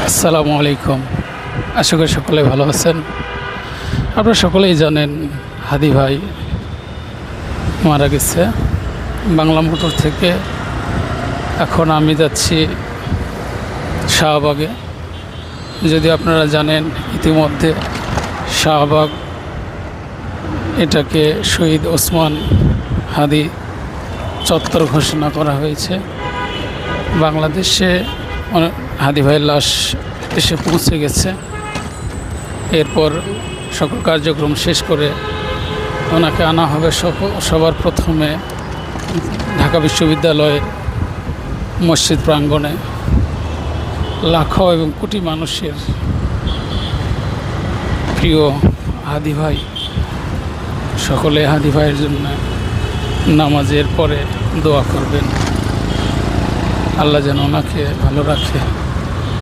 আসসালামু আলাইকুম। আশা করি সকলে ভালো আছেন। আপনারা সকলেই জানেন হাদি ভাই মারা গেছে বাংলা মোটর থেকে। এখন আমি যাচ্ছি শাহবাগে। যদি আপনারা জানেন ইতিমধ্যে শাহবাগ এটাকে শহীদ ওসমান হাদি চত্বর ঘোষণা করা হয়েছে। বাংলাদেশে হাদি ভাইয়ের লাশ এসে পৌঁছে গেছে। এরপর সকল কার্যক্রম শেষ করে ওনাকে আনা হবে সবার প্রথমে ঢাকা বিশ্ববিদ্যালয়ে মসজিদ প্রাঙ্গণে। লাখো এবং কোটি মানুষের প্রিয় হাদি ভাই, সকলে হাদি ভাইয়ের জন্য নামাজের পরে দোয়া করবেন, আল্লাহ যেন ওনাকে ভালো রাখে।